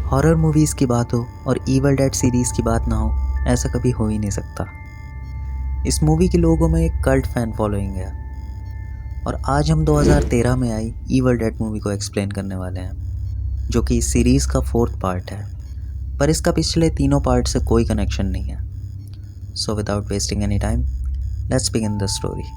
Horror movies की बात हो और इवल डेड सीरीज़ की बात ना हो, ऐसा कभी हो ही नहीं सकता। इस मूवी के लोगों में एक कल्ट फैन फॉलोइंग है और आज हम 2013 में आई इवल डेड मूवी को एक्सप्लेन करने वाले हैं, जो कि इस सीरीज़ का 4th पार्ट है, पर इसका पिछले तीनों पार्ट से कोई कनेक्शन नहीं है। So without wasting any time, let's begin the story.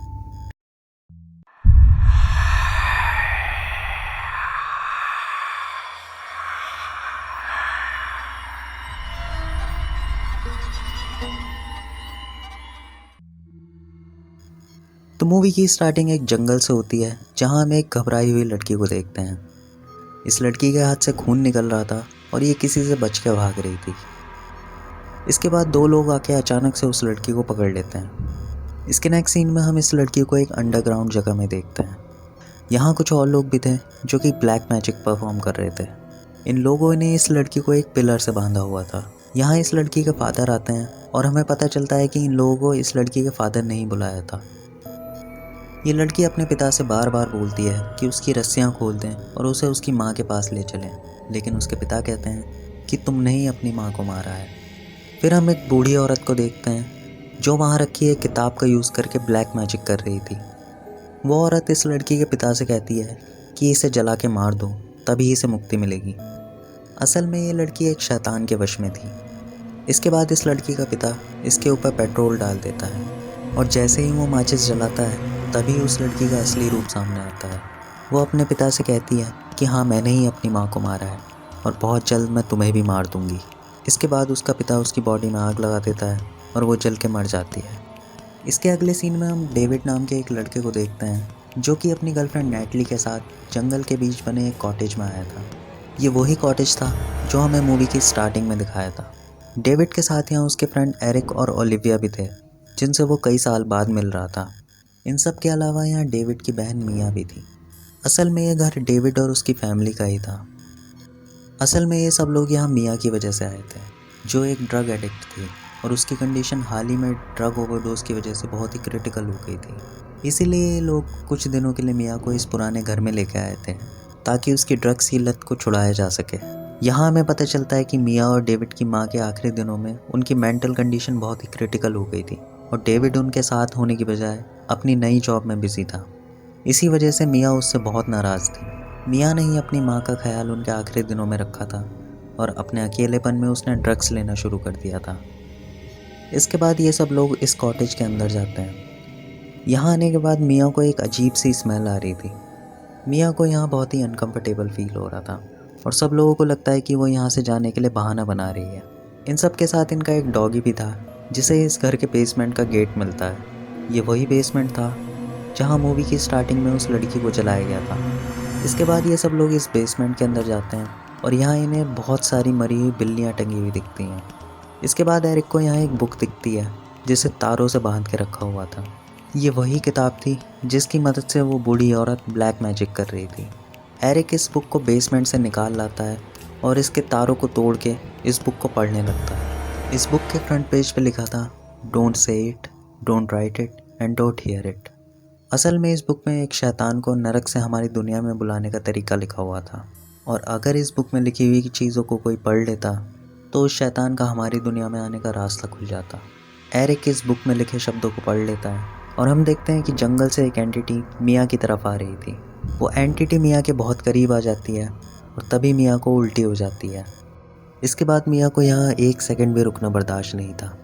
तो मूवी की स्टार्टिंग एक जंगल से होती है, जहां हम एक घबराई हुई लड़की को देखते हैं। इस लड़की के हाथ से खून निकल रहा था और ये किसी से बच के भाग रही थी। इसके बाद दो लोग आके अचानक से उस लड़की को पकड़ लेते हैं। इसके नेक्स्ट सीन में हम इस लड़की को एक अंडरग्राउंड जगह में देखते हैं। यहाँ कुछ और लोग भी थे जो कि ब्लैक मैजिक परफॉर्म कर रहे थे। इन लोगों ने इस लड़की को एक पिलर से बांधा हुआ था। यहाँ इस लड़की के फादर आते हैं और हमें पता चलता है कि इन लोगों को इस लड़की के फादर ने ही बुलाया था। ये लड़की अपने पिता से बार बार बोलती है कि उसकी रस्सियाँ खोल दें और उसे उसकी माँ के पास ले चलें, लेकिन उसके पिता कहते हैं कि तुमने ही अपनी माँ को मारा है। फिर हम एक बूढ़ी औरत को देखते हैं जो वहाँ रखी एक किताब का यूज़ करके ब्लैक मैजिक कर रही थी। वो औरत इस लड़की के पिता से कहती है कि इसे जला के मार दो, तभी इसे मुक्ति मिलेगी। असल में ये लड़की एक शैतान के वश में थी। इसके बाद इस लड़की का पिता इसके ऊपर पेट्रोल डाल देता है और जैसे ही वो माचिस जलाता है, तभी उस लड़की का असली रूप सामने आता है। वो अपने पिता से कहती है कि हाँ, मैंने ही अपनी माँ को मारा है और बहुत जल्द मैं तुम्हें भी मार दूँगी। इसके बाद उसका पिता उसकी बॉडी में आग लगा देता है और वो जल के मर जाती है। इसके अगले सीन में हम डेविड नाम के एक लड़के को देखते हैं, जो कि अपनी गर्लफ्रेंड नैटली के साथ जंगल के बीच बने एक कॉटेज में आया था। ये वही कॉटेज था जो हमें मूवी की स्टार्टिंग में दिखाया था। डेविड के साथ यहाँ उसके फ्रेंड एरिक और ओलिविया भी थे, जिनसे वो कई साल बाद मिल रहा था। इन सब के अलावा यहाँ डेविड की बहन मिया भी थी। असल में ये घर डेविड और उसकी फैमिली का ही था। असल में ये सब लोग यहाँ मिया की वजह से आए थे, जो एक ड्रग एडिक्ट थी और उसकी कंडीशन हाल ही में ड्रग ओवरडोज की वजह से बहुत ही क्रिटिकल हो गई थी। इसीलिए ये लोग कुछ दिनों के लिए मिया को इस पुराने घर में लेके आए थे, ताकि उसकी ड्रग्स की लत को छुड़ाया जा सके। यहाँ हमें पता चलता है कि मिया और डेविड की माँ के आखिरी दिनों में उनकी मेंटल कंडीशन बहुत ही क्रिटिकल हो गई थी और डेविड उनके साथ होने की बजाय अपनी नई जॉब में बिजी था। इसी वजह से मिया उससे बहुत नाराज़ थी। मिया ने ही अपनी माँ का ख्याल उनके आखिरी दिनों में रखा था और अपने अकेलेपन में उसने ड्रग्स लेना शुरू कर दिया था। इसके बाद ये सब लोग इस कॉटेज के अंदर जाते हैं। यहाँ आने के बाद मिया को एक अजीब सी स्मेल आ रही थी। मिया को यहाँ बहुत ही अनकंफर्टेबल फील हो रहा था और सब लोगों को लगता है कि वो यहाँ से जाने के लिए बहाना बना रही है। इन सब के साथ इनका एक डॉगी भी था, जिसे इस घर के बेसमेंट का गेट मिलता है। ये वही बेसमेंट था जहाँ मूवी की स्टार्टिंग में उस लड़की को जलाया गया था। इसके बाद ये सब लोग इस बेसमेंट के अंदर जाते हैं और यहाँ इन्हें बहुत सारी मरी हुई बिल्लियाँ टंगी हुई दिखती हैं। इसके बाद एरिक को यहाँ एक बुक दिखती है जिसे तारों से बांध के रखा हुआ था। ये वही किताब थी जिसकी मदद से वो बूढ़ी औरत ब्लैक मैजिक कर रही थी। एरिक इस बुक को बेसमेंट से निकाल लाता है और इसके तारों को तोड़ के इस बुक को पढ़ने लगता है। इस बुक के फ्रंट पेज पे लिखा था, don't say it, don't write it and don't hear it. असल में इस बुक में एक शैतान को नरक से हमारी दुनिया में बुलाने का तरीका लिखा हुआ था और अगर इस बुक में लिखी हुई चीज़ों को कोई पढ़ लेता तो उस शैतान का हमारी दुनिया में आने का रास्ता खुल जाता। एरिक इस बुक में लिखे शब्दों को पढ़ लेता है और हम देखते हैं कि जंगल से एक एंटिटी मिया की तरफ आ रही थी। वो एंटिटी मिया के बहुत करीब आ जाती है और तभी मिया को उल्टी हो जाती है। इसके बाद मिया को यहाँ 1 सेकंड भी रुकना बर्दाश्त नहीं था।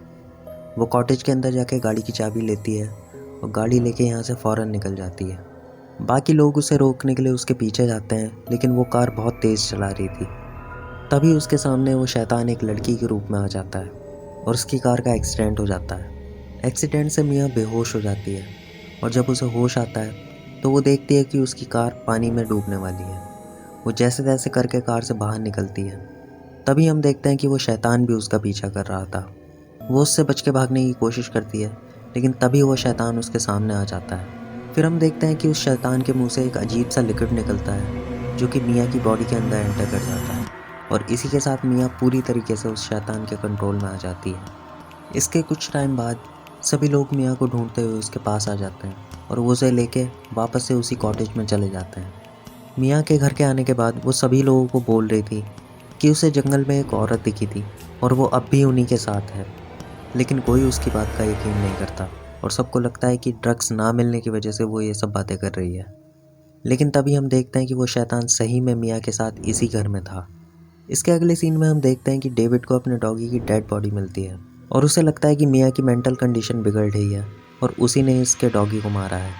वो कॉटेज के अंदर जाके गाड़ी की चाबी लेती है और गाड़ी लेके यहाँ से फ़ौरन निकल जाती है। बाकी लोग उसे रोकने के लिए उसके पीछे जाते हैं, लेकिन वो कार बहुत तेज़ चला रही थी। तभी उसके सामने वो शैतान एक लड़की के रूप में आ जाता है और उसकी कार का एक्सीडेंट हो जाता है। एक्सीडेंट से मिया बेहोश हो जाती है और जब उसे होश आता है तो वो देखती है कि उसकी कार पानी में डूबने वाली है। वो जैसे तैसे करके कार से बाहर निकलती है। तभी हम देखते हैं कि वो शैतान भी उसका पीछा कर रहा था। वो उससे बच के भागने की कोशिश करती है, लेकिन तभी वो शैतान उसके सामने आ जाता है। फिर हम देखते हैं कि उस शैतान के मुंह से एक अजीब सा लिक्विड निकलता है, जो कि मिया की बॉडी के अंदर एंटर कर जाता है और इसी के साथ मिया पूरी तरीके से उस शैतान के कंट्रोल में आ जाती है। इसके कुछ टाइम बाद सभी लोग मिया को ढूंढते हुए उसके पास आ जाते हैं और वो उसे लेके वापस से उसी कॉटेज में चले जाते हैं। मिया के घर के आने के बाद वो सभी लोगों को बोल रही थी कि उसे जंगल में एक औरत दिखी थी और वो अब भी उन्हीं के साथ है, लेकिन कोई उसकी बात का यकीन नहीं करता और सबको लगता है कि ड्रग्स ना मिलने की वजह से वो ये सब बातें कर रही है। लेकिन तभी हम देखते हैं कि वो शैतान सही में मिया के साथ इसी घर में था। इसके अगले सीन में हम देखते हैं कि डेविड को अपने डॉगी की डेड बॉडी मिलती है और उसे लगता है कि मिया की मेंटल कंडीशन बिगड़ रही है और उसी ने इसके डॉगी को मारा है।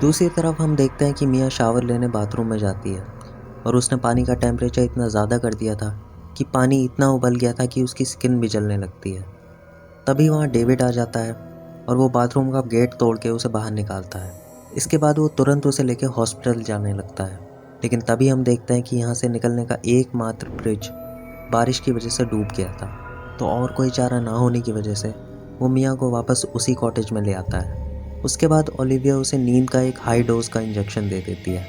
दूसरी तरफ हम देखते हैं कि मिया शावर लेने बाथरूम में जाती है और उसने पानी का टेम्परेचर इतना ज़्यादा कर दिया था कि पानी इतना उबल गया था कि उसकी स्किन भी जलने लगती है। तभी वहाँ डेविड आ जाता है और वो बाथरूम का गेट तोड़ के उसे बाहर निकालता है। इसके बाद वो तुरंत उसे लेकर हॉस्पिटल जाने लगता है, लेकिन तभी हम देखते हैं कि यहाँ से निकलने का एकमात्र ब्रिज बारिश की वजह से डूब गया था। तो और कोई चारा ना होने की वजह से वो मिया को वापस उसी कॉटेज में ले आता है। उसके बाद ओलिविया उसे नींद का एक हाई डोज का इंजेक्शन दे देती है।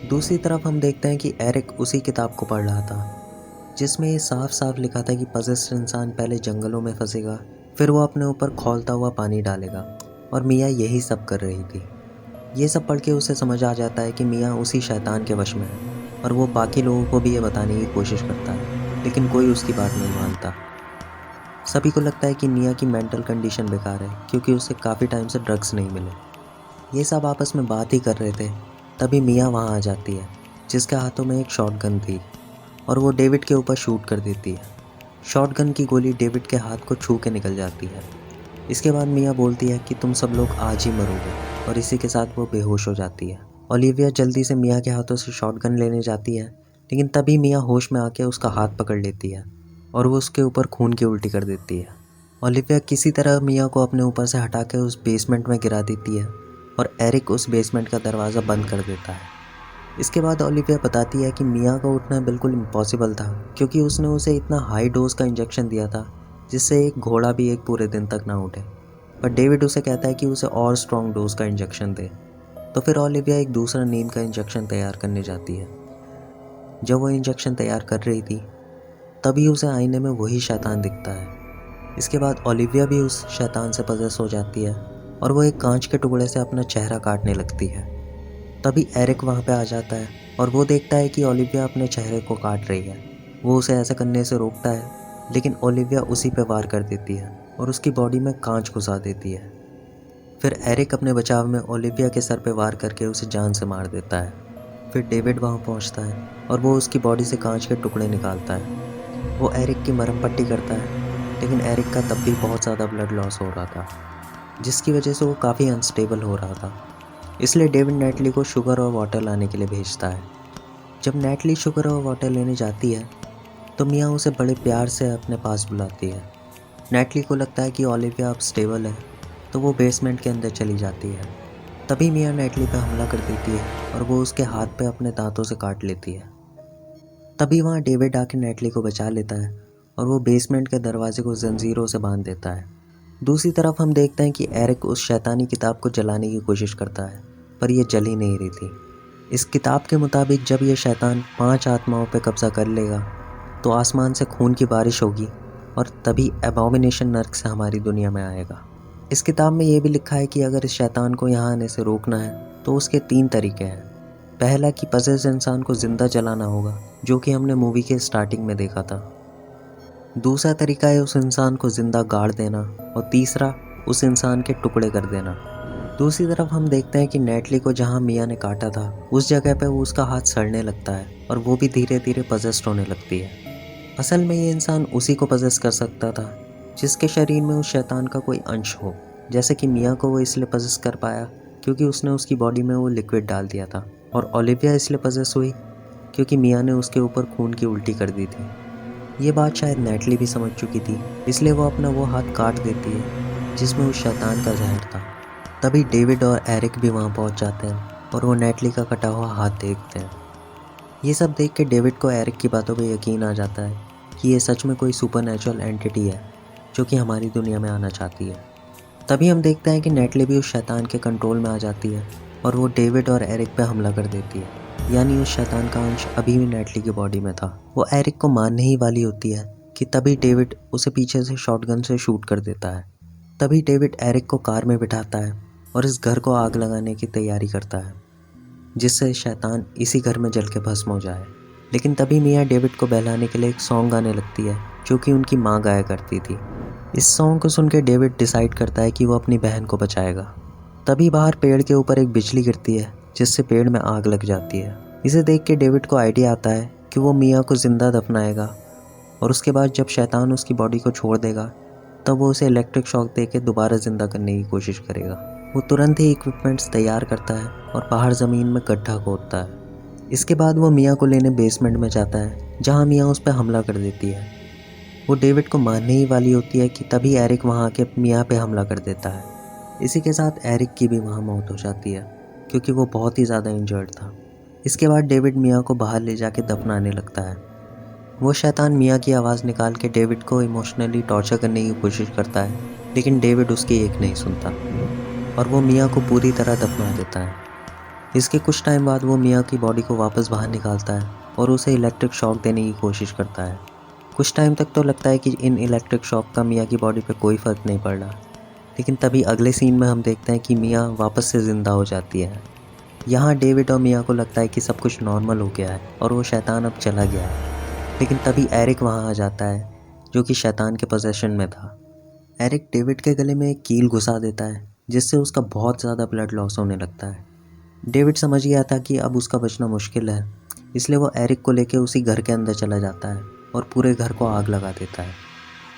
दूसरी तरफ हम देखते हैं कि एरिक उसी किताब को पढ़ रहा था जिसमें ये साफ साफ लिखा था कि पजेस्ड इंसान पहले जंगलों में फंसेगा, फिर वो अपने ऊपर खौलता हुआ पानी डालेगा, और मिया यही सब कर रही थी। ये सब पढ़ के उसे समझ आ जाता है कि मिया उसी शैतान के वश में है और वो बाकी लोगों को भी ये बताने की कोशिश करता है, लेकिन कोई उसकी बात नहीं मानता। सभी को लगता है कि मिया की मेंटल कंडीशन बेकार है क्योंकि उसे काफ़ी टाइम से ड्रग्स नहीं मिले। ये सब आपस में बात ही कर रहे थे, तभी मिया वहाँ आ जाती है जिसके हाथों में एक शॉटगन थी और वो डेविड के ऊपर शूट कर देती है। शॉटगन की गोली डेविड के हाथ को छू के निकल जाती है। इसके बाद मिया बोलती है कि तुम सब लोग आज ही मरोगे, और इसी के साथ वो बेहोश हो जाती है। ओलिविया जल्दी से मिया के हाथों से शॉटगन लेने जाती है, लेकिन तभी मिया होश में आके उसका हाथ पकड़ लेती है और वो उसके ऊपर खून की उल्टी कर देती है। ओलिविया किसी तरह मिया को अपने ऊपर से हटा के उस बेसमेंट में गिरा देती है और एरिक उस बेसमेंट का दरवाज़ा बंद कर देता है। इसके बाद ओलिविया बताती है कि मिया का उठना बिल्कुल इम्पॉसिबल था क्योंकि उसने उसे इतना हाई डोज का इंजेक्शन दिया था जिससे एक घोड़ा भी एक पूरे दिन तक ना उठे। पर डेविड उसे कहता है कि उसे और स्ट्रॉन्ग डोज का इंजेक्शन दे। तो फिर ओलिविया एक दूसरा नींद का इंजेक्शन तैयार करने जाती है। जब वो इंजेक्शन तैयार कर रही थी तभी उसे आईने में वही शैतान दिखता है। इसके बाद ओलिविया भी उस शैतान से पजेस हो जाती है और वो एक कांच के टुकड़े से अपना चेहरा काटने लगती है। तभी एरिक वहाँ पे आ जाता है और वो देखता है कि ओलिविया अपने चेहरे को काट रही है। वो उसे ऐसा करने से रोकता है, लेकिन ओलिविया उसी पे वार कर देती है और उसकी बॉडी में कांच घुसा देती है। फिर एरिक अपने बचाव में ओलिविया के सर पे वार करके उसे जान से मार देता है। फिर डेविड वहाँ पहुँचता है और वो उसकी बॉडी से कांच के टुकड़े निकालता है। वो एरिक की मरहम पट्टी करता है, लेकिन एरिक का तब भी बहुत ज़्यादा ब्लड लॉस हो रहा था, जिसकी वजह से वो काफ़ी अनस्टेबल हो रहा था। इसलिए डेविड नेटली को शुगर और वाटर लाने के लिए भेजता है। जब नेटली शुगर और वाटर लेने जाती है तो मिया उसे बड़े प्यार से अपने पास बुलाती है। नेटली को लगता है कि ओलिविया अब स्टेबल है, तो वो बेसमेंट के अंदर चली जाती है। तभी मिया नेटली पे हमला कर देती है और वो उसके हाथ पे अपने दांतों से काट लेती है। तभी वहाँ डेविड आके नेटली को बचा लेता है और वो बेसमेंट के दरवाजे को जंजीरों से बांध देता है। दूसरी तरफ हम देखते हैं कि एरिक उस शैतानी किताब को जलाने की कोशिश करता है, पर यह जल ही नहीं रही थी। इस किताब के मुताबिक जब यह शैतान 5 आत्माओं पर कब्जा कर लेगा तो आसमान से खून की बारिश होगी और तभी एबॉमिनेशन नर्क से हमारी दुनिया में आएगा। इस किताब में यह भी लिखा है कि अगर इस शैतान को यहाँ आने से रोकना है तो उसके 3 तरीके हैं। पहला कि पजेस्ड इंसान को जिंदा जलाना होगा, जो कि हमने मूवी के स्टार्टिंग में देखा था। दूसरा तरीका है उस इंसान को जिंदा गाड़ देना, और तीसरा उस इंसान के टुकड़े कर देना। दूसरी तरफ हम देखते हैं कि नेटली को जहां मिया ने काटा था उस जगह पे उसका हाथ सड़ने लगता है और वो भी धीरे धीरे पजेस्ट होने लगती है। असल में ये इंसान उसी को पजेस्ट कर सकता था जिसके शरीर में उस शैतान का कोई अंश हो। जैसे कि मिया को वो इसलिए पजेस्ट कर पाया क्योंकि उसने उसकी बॉडी में वो लिक्विड डाल दिया था, और ओलिविया इसलिए पजेस्ट हुई क्योंकि मिया ने उसके ऊपर खून की उल्टी कर दी थी। ये बात शायद नेटली भी समझ चुकी थी, इसलिए वो अपना वो हाथ काट देती है जिसमें उस शैतान का जहर था। तभी डेविड और एरिक भी वहाँ पहुँच जाते हैं और वो नेटली का कटा हुआ हाथ देखते हैं। ये सब देख के डेविड को एरिक की बातों पे यकीन आ जाता है कि ये सच में कोई सुपरनैचुरल एंटिटी है जो कि हमारी दुनिया में आना चाहती है। तभी हम देखते हैं कि नेटली भी उस शैतान के कंट्रोल में आ जाती है और वो डेविड और एरिक पे हमला कर देती है। यानी उस शैतान का अंश अभी भी नेटली की बॉडी में था। वो एरिक को मारने ही वाली होती है कि तभी डेविड उसे पीछे से शॉटगन से शूट कर देता है। तभी डेविड एरिक को कार में बिठाता है और इस घर को आग लगाने की तैयारी करता है जिससे शैतान इसी घर में जल के भस्म हो जाए। लेकिन तभी मिया डेविड को बहलाने के लिए एक सॉन्ग गाने लगती है जो कि उनकी माँ गाया करती थी। इस सॉन्ग को सुनकर डेविड डिसाइड करता है कि वो अपनी बहन को बचाएगा। तभी बाहर पेड़ के ऊपर एक बिजली गिरती है जिससे पेड़ में आग लग जाती है। इसे देख के डेविड को आइडिया आता है कि वो मिया को जिंदा दफनाएगा और उसके बाद जब शैतान उसकी बॉडी को छोड़ देगा तब वो उसे इलेक्ट्रिक शॉक देकर दोबारा जिंदा करने की कोशिश करेगा। वो तुरंत ही इक्विपमेंट्स तैयार करता है और बाहर ज़मीन में गड्ढा खोदता है। इसके बाद वो मिया को लेने बेसमेंट में जाता है जहाँ मिया उस पर हमला कर देती है। वो डेविड को मारने ही वाली होती है कि तभी एरिक वहाँ आके मिया पे हमला कर देता है। इसी के साथ एरिक की भी वहाँ मौत हो जाती है क्योंकि वो बहुत ही ज़्यादा इंजर्ड था। इसके बाद डेविड मिया को बाहर ले जाके दफनाने लगता है। वो शैतान मिया की आवाज़ निकाल के डेविड को इमोशनली टॉर्चर करने की कोशिश करता है, लेकिन डेविड उसकी एक नहीं सुनता और वो मिया को पूरी तरह दफना देता है। इसके कुछ टाइम बाद वो मिया की बॉडी को वापस बाहर निकालता है और उसे इलेक्ट्रिक शॉक देने की कोशिश करता है। कुछ टाइम तक तो लगता है कि इन इलेक्ट्रिक शॉक का मिया की बॉडी पे कोई फ़र्क नहीं पड़ रहा, लेकिन तभी अगले सीन में हम देखते हैं कि मिया वापस से ज़िंदा हो जाती है। यहाँ डेविड और मिया को लगता है कि सब कुछ नॉर्मल हो गया है और वो शैतान अब चला गया है, लेकिन तभी एरिक वहाँ आ जाता है जो कि शैतान के पोजेशन में था। एरिक डेविड के गले में एक कील घुसा देता है जिससे उसका बहुत ज़्यादा ब्लड लॉस होने लगता है। डेविड समझ गया था कि अब उसका बचना मुश्किल है, इसलिए वो एरिक को लेकर उसी घर के अंदर चला जाता है और पूरे घर को आग लगा देता है।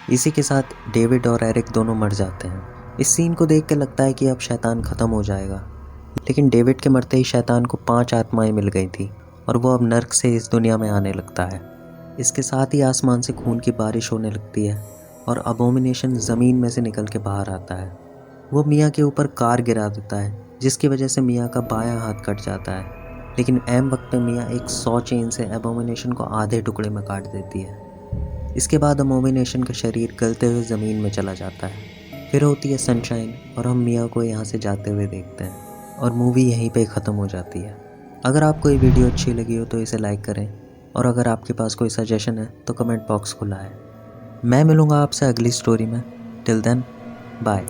इसी के साथ डेविड और एरिक दोनों मर जाते हैं। इस सीन को देख के लगता है कि अब शैतान ख़त्म हो जाएगा, लेकिन डेविड के मरते ही शैतान को 5 आत्माएं मिल गई थी और वो अब नर्क से इस दुनिया में आने लगता है। इसके साथ ही आसमान से खून की बारिश होने लगती है और अबोमिनेशन ज़मीन में से निकल के बाहर आता है। वो मिया के ऊपर कार गिरा देता है जिसकी वजह से मिया का बायां हाथ कट जाता है, लेकिन ऐन वक्त पे मिया एक 100 चेन से अबोमिनेशन को आधे टुकड़े में काट देती है। इसके बाद अबोमिनेशन का शरीर गलते हुए ज़मीन में चला जाता है। फिर होती है सनशाइन और हम मिया को यहाँ से जाते हुए देखते हैं और मूवी यहीं पे ख़त्म हो जाती है। अगर आपको ये वीडियो अच्छी लगी हो तो इसे लाइक करें और अगर आपके पास कोई सजेशन है तो कमेंट बॉक्स खुला है। मैं मिलूँगा आपसे अगली स्टोरी में। Till then bye.